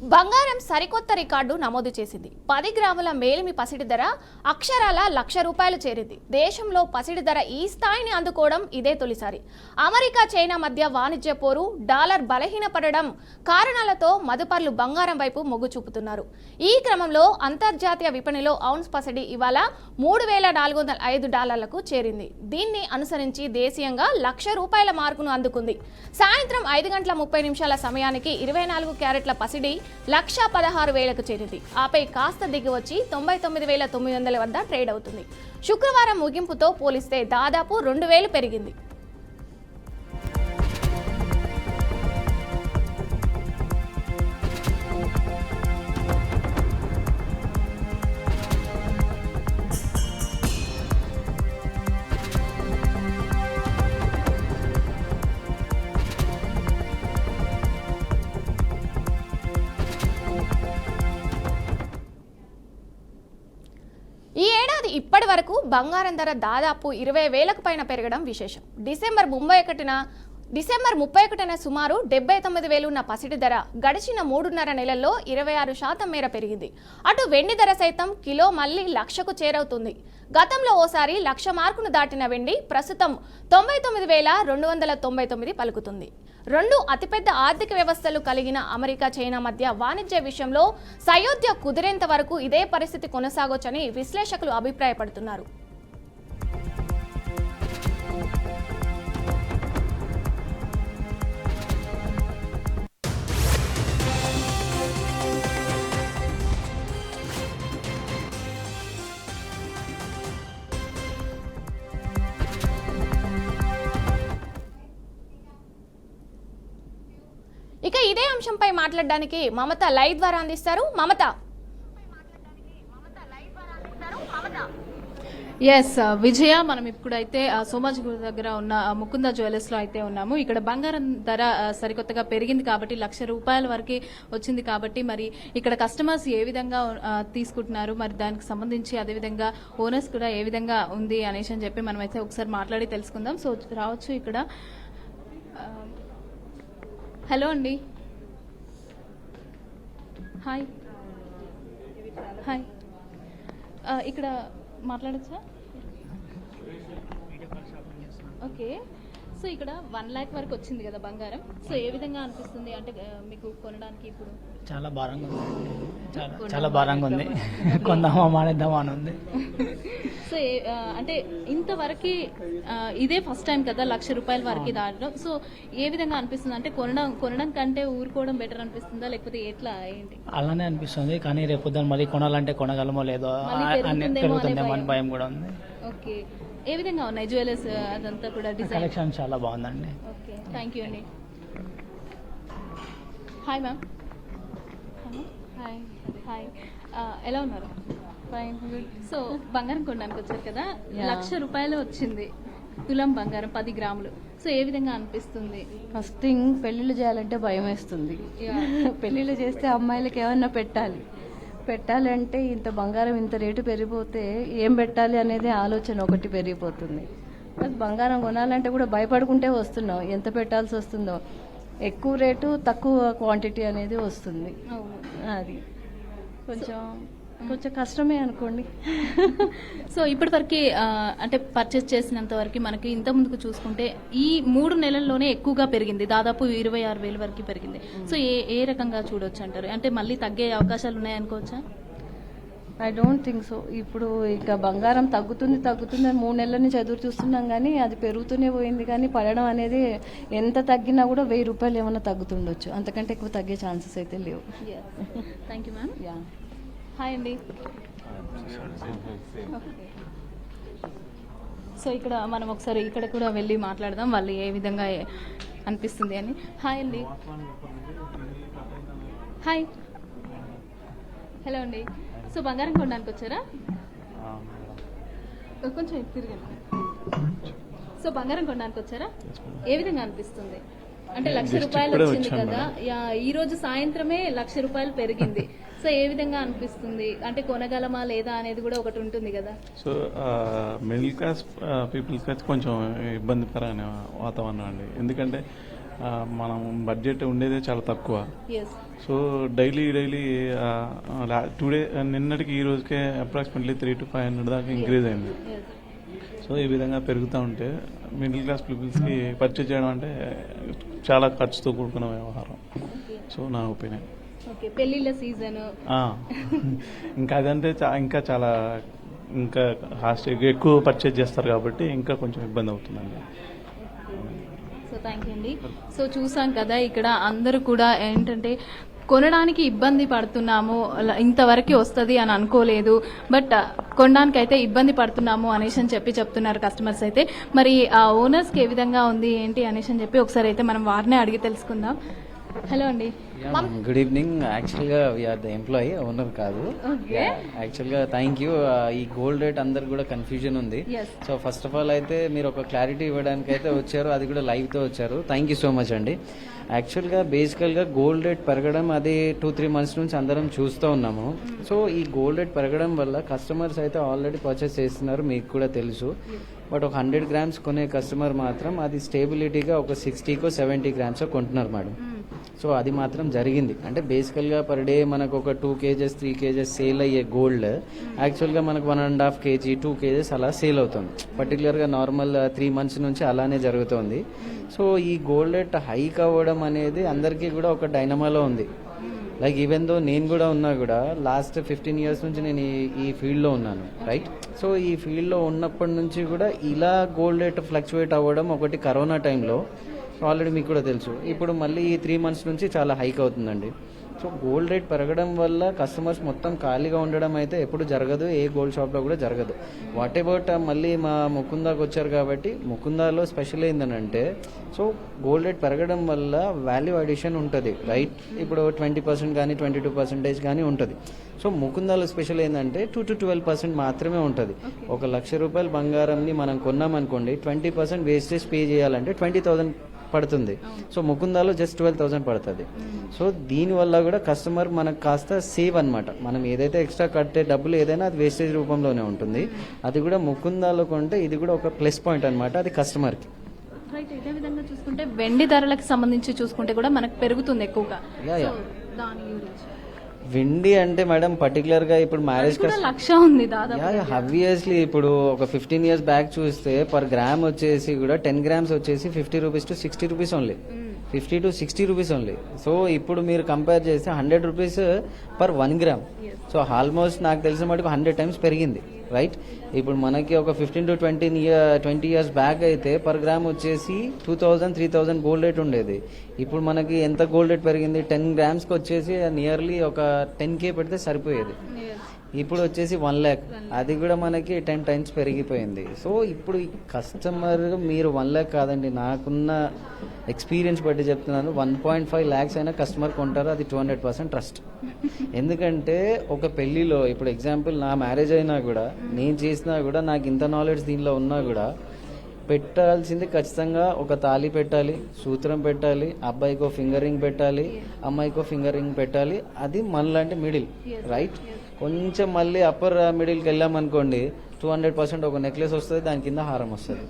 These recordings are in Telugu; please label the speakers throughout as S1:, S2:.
S1: బంగారం సరికొత్త రికార్డు నమోదు చేసింది. 10 గ్రాముల మేలిమి పసిడి ధర అక్షరాల ₹1,00,000 చేరింది. దేశంలో పసిడి ధర ఈ స్థాయిని అందుకోవడం ఇదే తొలిసారి. అమెరికా చైనా మధ్య వాణిజ్య పోరు, డాలర్ బలహీనపడడం కారణాలతో మదుపర్లు బంగారం వైపు మొగ్గు చూపుతున్నారు. ఈ క్రమంలో అంతర్జాతీయ విపణిలో ఔన్స్ పసిడి ఇవాళ $3,405కు చేరింది. దీన్ని అనుసరించి దేశీయంగా ₹1,00,000 మార్కును అందుకుంది. సాయంత్రం 5:30 సమయానికి 24 క్యారెట్ల పసిడి $1,16,000కు చేరింది. ఆపై కాస్త దిగి వచ్చి 99,900 వద్ద ట్రేడ్ అవుతుంది. శుక్రవారం ముగింపుతో పోలిస్తే దాదాపు 2,000 పెరిగింది. ఈ ఏడాది ఇప్పటి వరకు బంగారం ధర దాదాపు 20,000కు పైన పెరగడం విశేషం. డిసెంబర్ 31న సుమారు 79,000 ఉన్న పసిడి ధర గడిచిన 3.5 నెలల్లో 26% మేర పెరిగింది. అటు వెండి ధర సైతం కిలో మళ్లీ 1,00,000కు చేరవుతుంది. గతంలో ఓసారి 1,00,000 మార్కును దాటిన వెండి ప్రస్తుతం 99,299 పలుకుతుంది. రెండు అతిపెద్ద ఆర్థిక వ్యవస్థలు కలిగిన అమెరికా చైనా మధ్య వాణిజ్య విషయంలో సయోధ్య కుదిరేంత వరకు ఇదే పరిస్థితి కొనసాగొచ్చని విశ్లేషకులు అభిప్రాయపడుతున్నారు. ఇక ఇదే అంశంపై మాట్లాడడానికి మమత లైవ్ ద్వారా అందిస్తారు. మమత.
S2: ఎస్ విజయ, మనం ఇప్పుడైతే సోమాజిగూడ దగ్గర ఉన్న ముకుంద జ్యువెలర్స్ లో అయితే ఉన్నాము. ఇక్కడ బంగారం ధర సరికొత్తగా పెరిగింది కాబట్టి ₹1,00,000 వరకు వచ్చింది కాబట్టి మరి ఇక్కడ కస్టమర్స్ ఏ విధంగా తీసుకుంటున్నారు, మరి దానికి సంబంధించి అదేవిధంగా ఓనర్స్ కూడా ఏ విధంగా ఉంది అనేసి అని చెప్పి మనం అయితే ఒకసారి మాట్లాడి తెలుసుకుందాం. సో రావచ్చు ఇక్కడ. హలో అండి. హాయ్ హాయ్, ఇక్కడ మాట్లాడచ్చా? ఓకే. సో ఇక్కడ 1,00,000 వరకు వచ్చింది కదా బంగారం. సో ఏ విధంగా అనిపిస్తుంది అంటే మీకు కొనడానికి? ఇప్పుడు
S3: చాలా భారంగా ఉంది, చాలా భారంగా ఉంది. కొందామా మానేద్దామా అని ఉంది.
S2: సో అంటే ఇంతవరకు ఇదే ఫస్ట్ టైం కదా ₹1,00,000 వరకు దాటడం. సో ఏ విధంగా అనిపిస్తుంది అంటే కొనడం కంటే ఊరుకోవడం బెటర్ అనిపిస్తుందా, లేకపోతే ఎట్లా ఏంటి?
S3: అలానే అనిపిస్తుంది, కానీ రేపు మళ్ళీ కొనాలంటే కొనగలమో లేదో పెరుగుతుందేమో అని భయం కూడా ఉంది.
S2: ఓకే. ఏ విధంగా ఉన్నాయి జ్యువెలర్స్ అదంతా కూడా డిజైన్?
S3: కలెక్షన్ చాలా బాగుందండి.
S2: ఓకే, థ్యాంక్ యూ అండి. Hi ma'am. హాయ్ హాయ్, ఎలా ఉన్నారు? Fine, good. సో బంగారం కొనడానికి వచ్చారు కదా, ₹1,00,000 వచ్చింది తులం బంగారం 10 గ్రాములు. సో ఏ విధంగా అనిపిస్తుంది?
S4: ఫస్ట్ థింగ్, పెళ్లిళ్ళు చేయాలంటే భయం వేస్తుంది. పెళ్లిళ్ళు చేస్తే అమ్మాయిలకి ఏమన్నా పెట్టాలంటే ఇంత బంగారం ఇంత రేటు పెరిగిపోతే ఏం పెట్టాలి అనేది ఆలోచన ఒకటి పెరిగిపోతుంది. ప్లస్ బంగారం కొనాలంటే కూడా భయపడుకుంటే వస్తున్నాం, ఎంత పెట్టాల్సి వస్తుందో. ఎక్కువ రేటు తక్కువ క్వాంటిటీ అనేది వస్తుంది. అది కొంచెం కష్టమే అనుకోండి.
S2: సో ఇప్పటి వరకు అంటే పర్చేస్ చేసినంత వరకు మనకి ఇంత ముందుకు చూసుకుంటే ఈ 3 నెలల్లోనే ఎక్కువగా పెరిగింది, దాదాపు 26,000 వరకు పెరిగింది. సో ఏ రకంగా చూడొచ్చు అంటారు? అంటే మళ్ళీ తగ్గే అవకాశాలు ఉన్నాయనుకోవచ్చా?
S4: I don't think so. ఇప్పుడు ఇక బంగారం తగ్గుతుంది అని 3 నెలల నుంచి ఎదురు చూస్తున్నాం, కానీ అది పెరుగుతూనే పోయింది. కానీ పడడం అనేది ఎంత తగ్గినా కూడా ₹1,000 ఏమైనా తగ్గుతుండొచ్చు, అంతకంటే ఎక్కువ తగ్గే ఛాన్సెస్ అయితే లేవు.
S2: Thank you ma'am.
S4: Yeah,
S2: hi అండి. సో ఇక్కడ మనం ఒకసారి ఇక్కడ కూడా వెళ్ళి మాట్లాడదాం, వాళ్ళు ఏ విధంగా అనిపిస్తుంది అని. హాయ్ అండి. హాయ్, హలో అండి. సో బంగారం కొనడానికి వచ్చారా? కొంచెం తిరిగండి. సో బంగారం కొనడానికి వచ్చారా? ఏ విధంగా అనిపిస్తుంది? అంటే ₹1,00,000 వచ్చింది కదా, ఈ రోజు సాయంత్రమే ₹1,00,000 పెరిగింది. సో ఏ విధంగా అనిపిస్తుంది? అంటే కొనగలమా లేదా అనేది కూడా ఒకటి ఉంటుంది కదా.
S5: సో మిడిల్ క్లాస్ పీపుల్స్కి అయితే కొంచెం ఇబ్బందికరమైన వాతావరణం అండి. ఎందుకంటే మనం బడ్జెట్ ఉండేదే చాలా తక్కువ. సో డైలీ నిన్నటికి ఈ రోజుకే అప్రాక్సిమేట్లీ 300 to 500 దాకా ఇంక్రీజ్ అయింది. సో ఈ విధంగా పెరుగుతూ ఉంటే మిడిల్ క్లాస్ పీపుల్స్కి పర్చేజ్ చేయడం అంటే చాలా ఖర్చుతో కూడుకున్న వ్యవహారం. సో నా ఒపీనియన్.
S2: పెళ్లిళ్ళ సీజన్
S5: ఇంకా అదంటే ఇంకా చాలా ఇంకా ఎక్కువ పర్చేజ్ చేస్తారు కాబట్టి ఇంకా కొంచెం ఇబ్బంది అవుతుందండి.
S2: సో థ్యాంక్ యూ అండి. సో చూసాం కదా ఇక్కడ అందరూ కూడా ఏంటంటే కొనడానికి ఇబ్బంది పడుతున్నాము, ఇంతవరకు వస్తుంది అని అనుకోలేదు, బట్ కొనడానికి అయితే ఇబ్బంది పడుతున్నాము అనేసి అని చెప్తున్నారు కస్టమర్స్ అయితే. మరి ఆ ఓనర్స్కి ఏ విధంగా ఉంది ఏంటి అనేసి అని చెప్పి ఒకసారి అయితే మనం వారినే అడిగి తెలుసుకుందాం. హలో అండి.
S6: Good evening. యాక్చువల్గా వీఆర్ ద ఎంప్లాయీ, ఓనర్ కాదు. యాక్చువల్గా థ్యాంక్ యూ. ఈ గోల్డ్ రేట్ అందరికి కూడా కన్ఫ్యూజన్ ఉంది. సో ఫస్ట్ ఆఫ్ ఆల్ అయితే మీరు ఒక క్లారిటీ ఇవ్వడానికి అయితే వచ్చారు, అది కూడా లైవ్తో వచ్చారు. థ్యాంక్ యూ సో మచ్ అండి. యాక్చువల్గా బేసికల్గా గోల్డ్ రేట్ పెరగడం అది 2-3 months నుంచి అందరం చూస్తూ ఉన్నాము. సో ఈ గోల్డ్ రేట్ పెరగడం వల్ల కస్టమర్స్ అయితే ఆల్రెడీ పర్చేస్ చేస్తున్నారు, మీకు కూడా తెలుసు. బట్ ఒక 100 grams కొనే కస్టమర్ మాత్రం అది స్టేబిలిటీగా ఒక 60-70 grams కొంటున్నారు మేడం. సో అది మాత్రం జరిగింది. అంటే బేసికల్గా పర్ డే మనకు ఒక 2 kgs 3 kgs సేల్ అయ్యే గోల్డ్ యాక్చువల్గా మనకు 1.5 kg 2 kgs అలా సేల్ అవుతుంది. పర్టికులర్గా నార్మల్ 3 months నుంచి అలానే జరుగుతుంది. సో ఈ గోల్డ్ రేట్ హైక్ అవ్వడం అనేది అందరికీ కూడా ఒక డైనమాలో ఉంది. లైక్ ఈవెన్ దో నేను కూడా ఉన్నా కూడా లాస్ట్ 15 years నుంచి నేను ఈ ఫీల్డ్లో ఉన్నాను, రైట్. సో ఈ ఫీల్డ్లో ఉన్నప్పటి నుంచి కూడా ఇలా గోల్డ్ రేట్ ఫ్లక్చువేట్ అవ్వడం ఒకటి కరోనా టైంలో ఆల్రెడీ మీకు కూడా తెలుసు. ఇప్పుడు మళ్ళీ ఈ 3 months నుంచి చాలా హైక్ అవుతుందండి. సో గోల్డ్ రేట్ పెరగడం వల్ల కస్టమర్స్ మొత్తం ఖాళీగా ఉండడం అయితే ఎప్పుడు జరగదు, ఏ గోల్డ్ షాప్లో కూడా జరగదు. వాట్ అబౌట్ మళ్ళీ మా ముకుందాకు వచ్చారు కాబట్టి ముకుందాలో స్పెషల్ ఏంటంటే సో గోల్డ్ రేట్ పెరగడం వల్ల వాల్యూ అడిషన్ ఉంటుంది, రైట్. ఇప్పుడు 20% కానీ 22% కానీ ఉంటుంది. సో ముకుందాలో స్పెషల్ ఏంటంటే 2 to 12% మాత్రమే ఉంటుంది. 1 లక్ష రూపాయల బంగారంని మనం కొన్నామనుకోండి, 20% వేస్టేజ్ పే చేయాలంటే 20,000 పడుతుంది. సో ముకుందాలో జస్ట్ 12,000 పడుతుంది. సో దీనివల్ల కూడా కస్టమర్ మనకు కాస్త సేవ్ అనమాట. మనం ఏదైతే ఎక్స్ట్రా కట్టే డబ్బులు ఏదైనా అది వేస్టేజ్ రూపంలోనే ఉంటుంది. అది కూడా ముకుందాలో కొంటే ఇది కూడా ఒక ప్లస్ పాయింట్ అనమాట అది కస్టమర్కి.
S2: రైట్. ఇదే విధంగా చూసుకుంటే వెండి ధరలకు సంబంధించి చూసుకుంటే కూడా మనకు పెరుగుతుంది ఎక్కువగా. దాని గురించి
S6: వెండి అంటే మేడం పర్టికులర్గా ఇప్పుడు మ్యారేజ్
S2: లక్ష ఉంది దాదాపు.
S6: ఆబ్వియస్లీ ఇప్పుడు ఒక 15 years బ్యాక్ చూస్తే పర్ గ్రామ్ వచ్చేసి కూడా 10 grams వచ్చేసి 50 rupees to 60 rupees only, 50 to 60 rupees only. So ఇప్పుడు మీరు కంపేర్ చేస్తే 100 rupees per 1 gram. So almost నాకు తెలిసిన మటుకు 100 times పెరిగింది, రైట్. ఇప్పుడు మనకి ఒక 15 to 20 years బ్యాక్ అయితే పర్ గ్రామ్ వచ్చేసి 2,000-3,000 గోల్డ్ రేట్ ఉండేది. ఇప్పుడు మనకి ఎంత గోల్డ్ రేట్ పెరిగింది, 10 grams వచ్చేసి నియర్లీ ఒక 10K పెడితే సరిపోయేది. ఇప్పుడు వచ్చేసి 1 lakh, అది కూడా మనకి 10 times పెరిగిపోయింది. సో ఇప్పుడు కస్టమర్ మీరు 1 lakh కాదండి, నాకున్న ఎక్స్పీరియన్స్ బట్టి చెప్తున్నాను, 1.5 lakhs అయినా కస్టమర్ కొంటారు, అది 200% ట్రస్ట్. ఎందుకంటే ఒక పెళ్లిలో ఇప్పుడు ఎగ్జాంపుల్ నా మ్యారేజ్ అయినా కూడా నేను చేసినా కూడా నాకు ఇంత నాలెడ్జ్ దీనిలో ఉన్నా కూడా పెట్టాల్సింది ఖచ్చితంగా ఒక తాళి పెట్టాలి, సూత్రం పెట్టాలి, అబ్బాయికో ఫింగరింగ్ పెట్టాలి, అమ్మాయికో ఫింగరింగ్ పెట్టాలి. అది మనలాంటి మిడిల్, రైట్. కొంచెం మళ్ళీ అప్పర్ మిడిల్కి వెళ్ళామనుకోండి 200% ఒక నెక్లెస్ వస్తుంది, దాని కింద హారం వస్తుంది.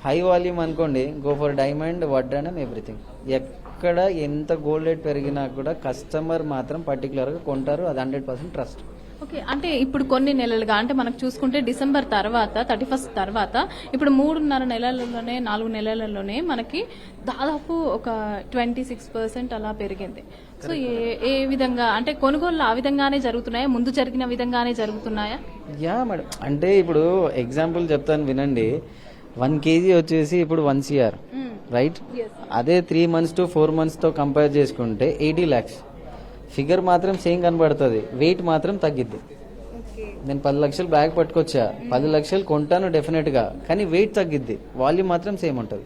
S6: హై వాల్యూమ్ అనుకోండి గో ఫర్ డైమండ్, వడ్డాన్ అండ్ ఎవ్రీథింగ్. ఎక్కడ ఎంత గోల్డ్ రేట్ పెరిగినా కూడా కస్టమర్ మాత్రం పర్టికులర్గా కొంటారు, అది 100% ట్రస్ట్.
S2: ఓకే. అంటే ఇప్పుడు కొన్ని నెలలుగా అంటే మనకు చూసుకుంటే డిసెంబర్ తర్వాత 31st తర్వాత ఇప్పుడు 3.5 నెలలలోనే 4 నెలలలోనే మనకి దాదాపు ఒక 26% అలా పెరిగింది. సో ఏ విధంగా అంటే కొనుగోళ్ళు ఆ విధంగానే జరుగుతున్నాయా, ముందు జరిగిన విధంగానే జరుగుతున్నాయా?
S6: యా మేడం, అంటే ఇప్పుడు ఎగ్జాంపుల్ చెప్తాను వినండి. 1 kg వచ్చేసి ఇప్పుడు 1 crore, రైట్. అదే 3 months to 4 months తో కంపేర్ చేసుకుంటే 80 lakhs. ఫిగర్ మాత్రం సేమ్ కనబడుతుంది, వెయిట్ మాత్రం తగ్గిద్ది. నేను 10 లక్షలు బ్యాగ్ పట్టుకొచ్చా, 10 లక్షలు కొంటాను డెఫినెట్గా, కానీ వెయిట్ తగ్గిద్ది, వాల్యూమ్ మాత్రం సేమ్ ఉంటుంది.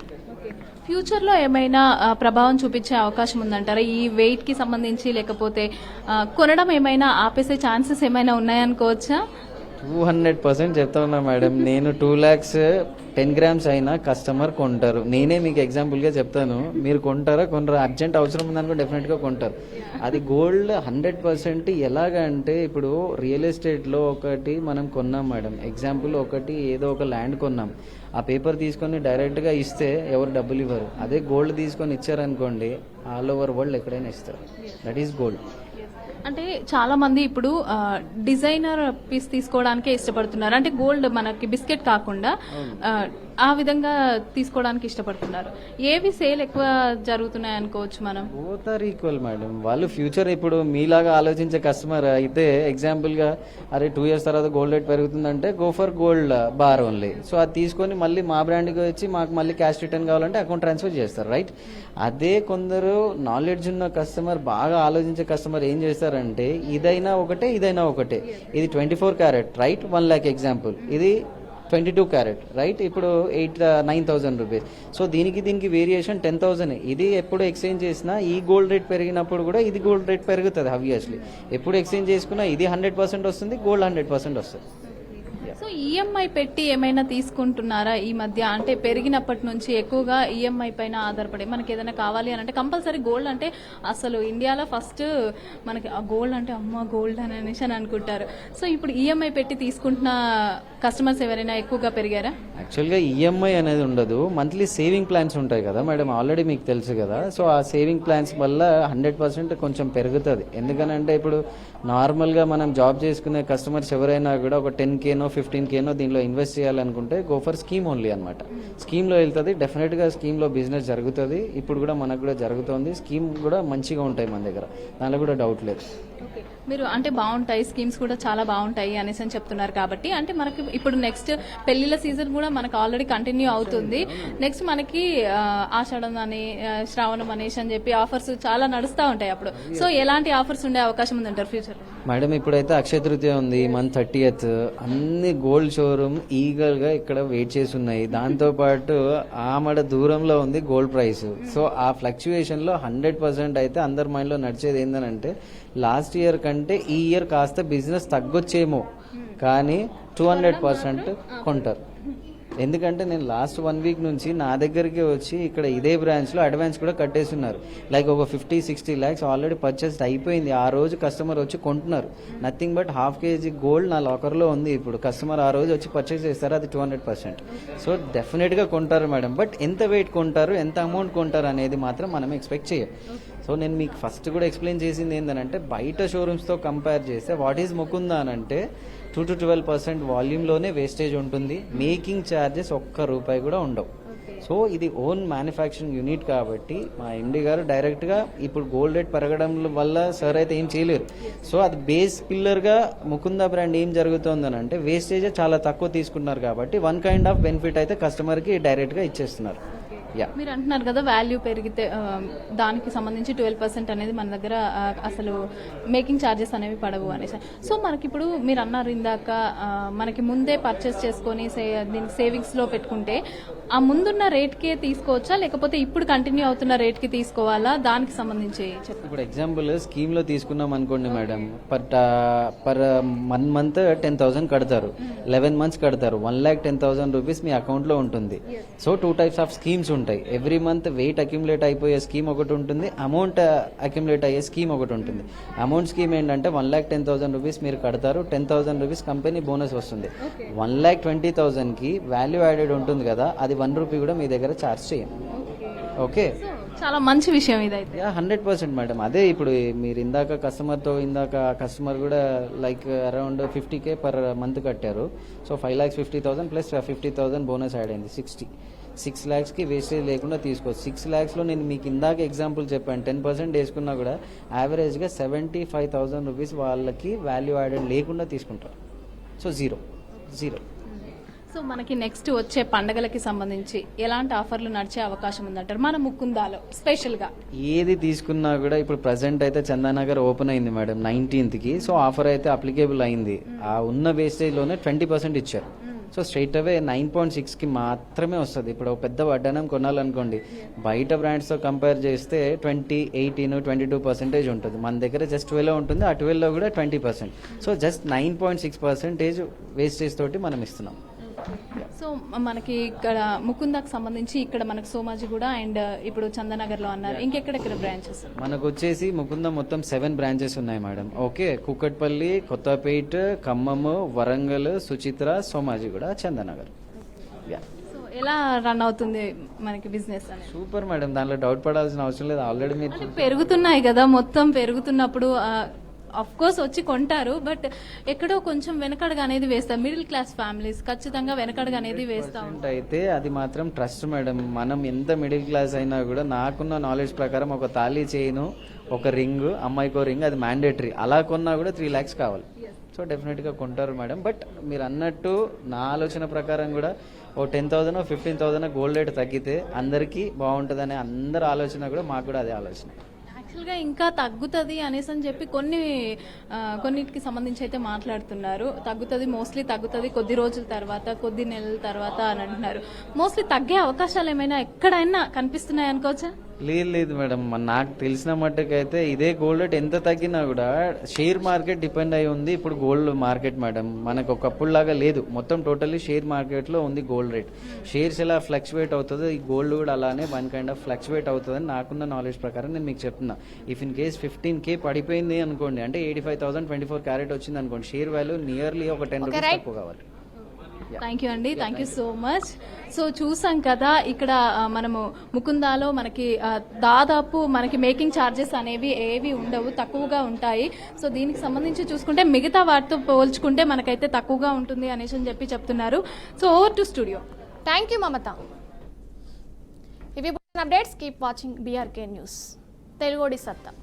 S2: ఫ్యూచర్ లో ఏమైనా ప్రభావం చూపించే అవకాశం ఉందంటారా ఈ వెయిట్ కి సంబంధించి, లేకపోతే కొనడం ఏమైనా ఆపేసే ఛాన్సెస్ ఏమైనా ఉన్నాయనుకోవచ్చా?
S6: 200% చెప్తా ఉన్నా మేడం. నేను 2 lakhs 10 grams అయినా కస్టమర్ కొంటారు. నేనే మీకు ఎగ్జాంపుల్గా చెప్తాను, మీరు కొంటారా కొనరా, అర్జెంట్ అవసరం ఉందనుకో డెఫినెట్గా కొంటారు. అది గోల్డ్ 100% ఎలాగంటే ఇప్పుడు రియల్ ఎస్టేట్లో ఒకటి మనం కొన్నాం మేడం, ఎగ్జాంపుల్ ఒకటి ఏదో ఒక ల్యాండ్ కొన్నాం, ఆ పేపర్ తీసుకొని డైరెక్ట్గా ఇస్తే ఎవరు డబ్బులు ఇవ్వరు. అదే గోల్డ్ తీసుకొని ఇచ్చారనుకోండి ఆల్ ఓవర్ వరల్డ్ ఎక్కడైనా ఇస్తారు. That is gold.
S2: అంటే చాలా మంది ఇప్పుడు డిజైనర్ పీస్ తీసుకోవడానికే ఇష్టపడుతున్నారు. అంటే గోల్డ్ మనకి బిస్కెట్ కాకుండా ఆ విధంగా తీసుకోవడానికి ఇష్టపడుతున్నారు. ఏవి సేల్ ఎక్కువ జరుగుతున్నాయి అనుకోవచ్చు మనం?
S6: Both are equal madam. వాళ్ళు ఫ్యూచర్ ఇప్పుడు మీలాగా ఆలోచించే కస్టమర్ అయితే ఎగ్జాంపుల్గా అరే 2 years తర్వాత గోల్డ్ రేట్ పెరుగుతుందంటే go for gold bar only. So అది తీసుకొని మళ్ళీ మా బ్రాండ్కి వచ్చి మాకు మళ్ళీ క్యాష్ రిటర్న్ కావాలంటే అకౌంట్ ట్రాన్స్ఫర్ చేస్తారు, రైట్? అదే కొందరు నాలెడ్జ్ ఉన్న కస్టమర్, బాగా ఆలోచించే కస్టమర్ ఏం చేస్తారంటే ఇదైనా ఒకటే ఇదైనా ఒకటే, ఇది 24 carat రైట్ 1 lakh ఎగ్జాంపుల్, ఇది 22 carat రైట్, ఇప్పుడు 9,000 రూపీస్. సో దీనికి వేరియేషన్ 10,000. ఇది ఎప్పుడు ఎక్స్చేంజ్ చేసినా ఈ గోల్డ్ రేట్ పెరిగినప్పుడు కూడా ఇది గోల్డ్ రేట్ పెరుగుతుంది ఆబ్వియస్లీ. ఎప్పుడు ఎక్స్చేంజ్ చేసుకున్నా ఇది 100% వస్తుంది, గోల్డ్ 100% వస్తుంది.
S2: సో ఈఎంఐ పెట్టి ఏమైనా తీసుకుంటున్నారా ఈ మధ్య? అంటే పెరిగినప్పటి నుంచి ఎక్కువగా ఈఎంఐ పైన ఆధారపడి మనకి ఏదైనా కావాలి అని అంటే కంపల్సరీ గోల్డ్ అంటే అసలు ఇండియాలో ఫస్ట్ మనకి ఆ గోల్డ్ అంటే అమ్మ గోల్డ్ అని అనేసి అని అనుకుంటారు. సో ఇప్పుడు ఈఎంఐ పెట్టి తీసుకుంటున్న కస్టమర్స్ ఎవరైనా ఎక్కువగా పెరిగారా?
S6: యాక్చువల్గా ఈఎంఐ అనేది ఉండదు, మంత్లీ సేవింగ్ ప్లాన్స్ ఉంటాయి కదా మేడం, ఆల్రెడీ మీకు తెలుసు కదా. సో ఆ సేవింగ్ ప్లాన్స్ వల్ల 100% కొంచెం పెరుగుతుంది. ఎందుకనంటే ఇప్పుడు నార్మల్గా మనం జాబ్ చేసుకునే కస్టమర్స్ ఎవరైనా కూడా ఒక 10K 15K దీనిలో ఇన్వెస్ట్ చేయాలనుకుంటే గో ఫర్ స్కీమ్ ఓన్లీ అనమాట. స్కీమ్లో వెళ్తుంది, డెఫినెట్గా స్కీమ్లో బిజినెస్ జరుగుతుంది. ఇప్పుడు కూడా మనకు కూడా జరుగుతుంది. స్కీమ్ కూడా మంచిగా ఉంటాయి మన దగ్గర, దానిలో కూడా డౌట్ లేదు.
S2: మీరు అంటే బాగుంటాయి స్కీమ్స్ కూడా చాలా బాగుంటాయి అనేసి అని చెప్తున్నారు కాబట్టి, అంటే మనకి ఇప్పుడు నెక్స్ట్ పెళ్లిళ్ళ సీజన్ కూడా మనకు ఆల్రెడీ కంటిన్యూ అవుతుంది. నెక్స్ట్ మనకి ఆషాఢం అని శ్రావణం అనేసి అని చెప్పి ఆఫర్స్ చాలా నడుస్తూ ఉంటాయి అప్పుడు. సో ఎలాంటి ఆఫర్స్ ఉండే అవకాశం ఉందంటారు ఫ్యూచర్?
S6: మేడం ఇప్పుడైతే అక్షయ తృతీయ ఉంది, మంత్ 30th. అన్ని గోల్డ్ షోరూమ్ ఈగల్ గా ఇక్కడ వెయిట్ చేసి ఉన్నాయి. దాంతో పాటు ఆమడ దూరంలో ఉంది గోల్డ్ ప్రైస్. సో ఆ ఫ్లక్చుయేషన్ లో 100% అయితే అందరి మైండ్ లో నడిచేది ఏంటంటే లాస్ట్ ఇయర్ కంటే ఈ ఇయర్ కాస్త బిజినెస్ తగ్గొచ్చేమో కానీ 200% కొంటారు. ఎందుకంటే నేను లాస్ట్ 1 week నుంచి నా దగ్గరికి వచ్చి ఇక్కడ ఇదే బ్రాంచ్లో అడ్వాన్స్ కూడా కట్టేస్తున్నారు. లైక్ ఒక 50-60 lakhs ఆల్రెడీ పర్చేస్డ్ అయిపోయింది. ఆ రోజు కస్టమర్ వచ్చి కొంటున్నారు. నథింగ్ బట్ 1/2 kg గోల్డ్ నా లాకర్లో ఉంది. ఇప్పుడు కస్టమర్ ఆ రోజు వచ్చి పర్చేస్ చేస్తారు, అది 200%. సో డెఫినెట్గా కొంటారు మేడం. బట్ ఎంత వెయిట్ కొంటారు, ఎంత అమౌంట్ కొంటారు అనేది మాత్రం మనం ఎక్స్పెక్ట్ చేయం. సో నేను మీకు ఫస్ట్ కూడా ఎక్స్ప్లెయిన్ చేసింది ఏంటంటే బయట షోరూమ్స్తో కంపేర్ చేస్తే వాట్ ఈజ్ ముకుందా అని అంటే 2 to 12% వాల్యూమ్లోనే వేస్టేజ్ ఉంటుంది. మేకింగ్ ఛార్జెస్ ₹1 కూడా ఉండవు. సో ఇది ఓన్ మ్యానుఫ్యాక్చరింగ్ యూనిట్ కాబట్టి మా ఎండి గారు డైరెక్ట్గా ఇప్పుడు గోల్డ్ రేట్ పెరగడం వల్ల సార్ అయితే ఏం చేయలేరు. సో అది బేస్ పిల్లర్గా ముకుందా బ్రాండ్ ఏం జరుగుతుందని అంటే వేస్టేజ్ చాలా తక్కువ తీసుకున్నారు కాబట్టి వన్ కైండ్ ఆఫ్ బెనిఫిట్ అయితే కస్టమర్కి డైరెక్ట్గా ఇచ్చేస్తున్నారు.
S2: మీరు అంటున్నారు కదా వాల్యూ పెరిగితే దానికి సంబంధించి 12% అనేది మన దగ్గర అసలు మేకింగ్ ఛార్జెస్ అనేవి పడవు అనేసి. సో మనకి ఇప్పుడు మీరు అన్నారు ఇందాక మనకి ముందే పర్చేస్ చేసుకొని దీనికి సేవింగ్స్లో పెట్టుకుంటే ఆ ముందున్న రేట్కే తీసుకోవచ్చా లేకపోతే ఇప్పుడు కంటిన్యూ అవుతున్న రేట్కి తీసుకోవాలా? దానికి సంబంధించి
S6: ఇప్పుడు ఎగ్జాంపుల్ స్కీమ్లో తీసుకున్నాం అనుకోండి మేడం, పర్ 1 month 10,000 కడతారు, 11 months కడతారు, 1,10,000 రూపీస్ మీ అకౌంట్లో ఉంటుంది. సో 2 types ఆఫ్ స్కీమ్స్ ఉంటాయి. ఎవ్రీ మంత్ వెయిట్ అక్యుములేట్ అయిపోయే స్కీమ్ ఒకటి ఉంటుంది, అమౌంట్ అక్యుములేట్ అయ్యే స్కీమ్ ఒకటి ఉంటుంది. అమౌంట్ స్కీమ్ ఏంటంటే 1,10,000 రూపీస్ మీరు కడతారు, 10,000 రూపీస్ కంపెనీ బోనస్ వస్తుంది. 1,20,000కి వాల్యూ యాడెడ్ ఉంటుంది కదా, అది ₹1 కూడా మీ దగ్గర ఛార్జ్ చేయం. ఓకే,
S2: చాలా మంచి విషయం ఇదైతే.
S6: 100% మేడం. అదే ఇప్పుడు మీరు ఇందాక కస్టమర్ కూడా like around 50K per month కట్టారు. సో 5,50,000 ప్లస్ 50,000 బోనస్ యాడ్ అయింది, 6 lakhsకి వేస్టేజ్ లేకుండా తీసుకోవచ్చు. 6 lakhsలో నేను మీకు ఇందాక ఎగ్జాంపుల్ చెప్పాను, 10% వేసుకున్నా కూడా యావరేజ్గా 75,000 రూపీస్ వాళ్ళకి వాల్యూ యాడెడ్ లేకుండా తీసుకుంటారు. So zero.
S2: సో మనకి నెక్స్ట్ వచ్చే పండగలకి సంబంధించి ఎలాంటి ఆఫర్లు నడిచే అవకాశం ఉందంటారు మన ముకుందాలో స్పెషల్గా?
S6: ఏది తీసుకున్నా కూడా ఇప్పుడు ప్రజెంట్ అయితే చందానగర్ ఓపెన్ అయింది మేడం 19th కి. సో ఆఫర్ అయితే అప్లికేబుల్ అయింది. ఆ ఉన్న వేస్టేజ్లోనే 20% ఇచ్చారు. సో స్ట్రైట్ అవే 9.6కి మాత్రమే వస్తుంది. ఇప్పుడు ఒక పెద్ద వడ్డానం కొనాలనుకోండి, బయట బ్రాండ్స్తో కంపేర్ చేస్తే 22% ఉంటుంది. మన దగ్గర జస్ట్ 12 ఉంటుంది, ఆ 12లో కూడా 20%. సో జస్ట్ 9.6% వేస్టేజ్ తోటి మనం ఇస్తున్నాం.
S2: సో మనకి ఇక్కడ ముకుందాకు సంబంధించి ఇక్కడ మనకు సోమాజిగూడ అండ్ ఇప్పుడు చందనగర్లో అన్నారు, ఇంకెక్కడెక్కడ బ్రాంచెస్?
S6: మనకు వచ్చేసి ముకుంద మొత్తం 7 బ్రాంచెస్ ఉన్నాయి madam. Okay, Kukatpally, Kothapet, Khammam, Warangal, Suchitra, Somajiguda, Chandanagar.
S2: So ఎలా రన్ అవుతుంది మనకి బిజినెస్ అనేది?
S6: సూపర్ మేడం, దాంట్లో డౌట్ పడాల్సిన అవసరం లేదు. ఆల్రెడీ మీరు
S2: అంటే పెరుగుతున్నాయి కదా, మొత్తం పెరుగుతున్నప్పుడు అఫ్ కోర్స్ వచ్చి కొంటారు, బట్ ఎక్కడో కొంచెం వెనకడుగు అనేది వేస్తారు. మిడిల్ క్లాస్ ఫ్యామిలీస్ ఖచ్చితంగా వెనకడుగు అనేది వేస్తా ఉంటారు.
S6: అయితే అది మాత్రం ట్రస్ట్ మేడం. మనం ఎంత మిడిల్ క్లాస్ అయినా కూడా నాకున్న నాలెడ్జ్ ప్రకారం ఒక తాళీ చైను, ఒక రింగ్, అమ్మాయికో రింగ్, అది మ్యాండేటరీ. అలా కొన్నా కూడా 3 lakhs కావాలి. సో డెఫినెట్గా కొంటారు మేడం. బట్ మీరు అన్నట్టు నా ఆలోచన ప్రకారం కూడా ఓ 10,000 15,000 గోల్డ్ రేట్ తగ్గితే అందరికీ బాగుంటుంది అనే అందరి ఆలోచన కూడా మాకు కూడా అదే ఆలోచన.
S2: యాక్చువల్గా ఇంకా తగ్గుతుంది అనేసి అని చెప్పి కొన్నిటికి సంబంధించి అయితే మాట్లాడుతున్నారు. తగ్గుతుంది, మోస్ట్లీ తగ్గుతుంది కొద్ది రోజుల తర్వాత, కొద్ది నెలల తర్వాత అని అంటున్నారు. మోస్ట్లీ తగ్గే అవకాశాలు ఏమైనా ఎక్కడైనా కనిపిస్తున్నాయి అనుకోవచ్చా?
S6: లేదు మేడం, నాకు తెలిసిన మట్టుకైతే ఇదే గోల్డ్ రేట్ ఎంత తగ్గినా కూడా షేర్ మార్కెట్ డిపెండ్ అయి ఉంది ఇప్పుడు గోల్డ్ మార్కెట్ మేడం. మనకు ఒకప్పుడు లాగా లేదు, మొత్తం టోటల్లీ షేర్ మార్కెట్లో ఉంది గోల్డ్ రేట్. షేర్స్ ఎలా ఫ్లక్చువేట్ అవుతుందో ఈ గోల్డ్ కూడా అలానే వన్ కైండ్ ఆఫ్ ఫ్లక్చువేట్ అవుతుందని నాకున్న నాలెడ్జ్ ప్రకారం నేను మీకు చెప్తున్నా. ఇఫ్ ఇన్ కేస్ 15K పడిపోయింది అనుకోండి, అంటే 85,000 24 క్యారెట్ వచ్చింది అనుకోండి, షేర్ వాల్యూ నియర్లీ ఒక 10 రూపీస్ తక్కువ కావాలి.
S2: థ్యాంక్ యూ అండి, thank you so much. So చూసాం కదా, ఇక్కడ మనము ముకుందాలో మనకి దాదాపు మనకి మేకింగ్ ఛార్జెస్ అనేవి ఏవి ఉండవు, తక్కువగా ఉంటాయి. సో దీనికి సంబంధించి చూసుకుంటే మిగతా వాటితో పోల్చుకుంటే మనకైతే తక్కువగా ఉంటుంది అనేసి అని చెప్పి చెప్తున్నారు. So over to studio.
S1: Thank you Mamata. ఇవి updates. Keep watching BRK news, తెలుగోడి సత్తా.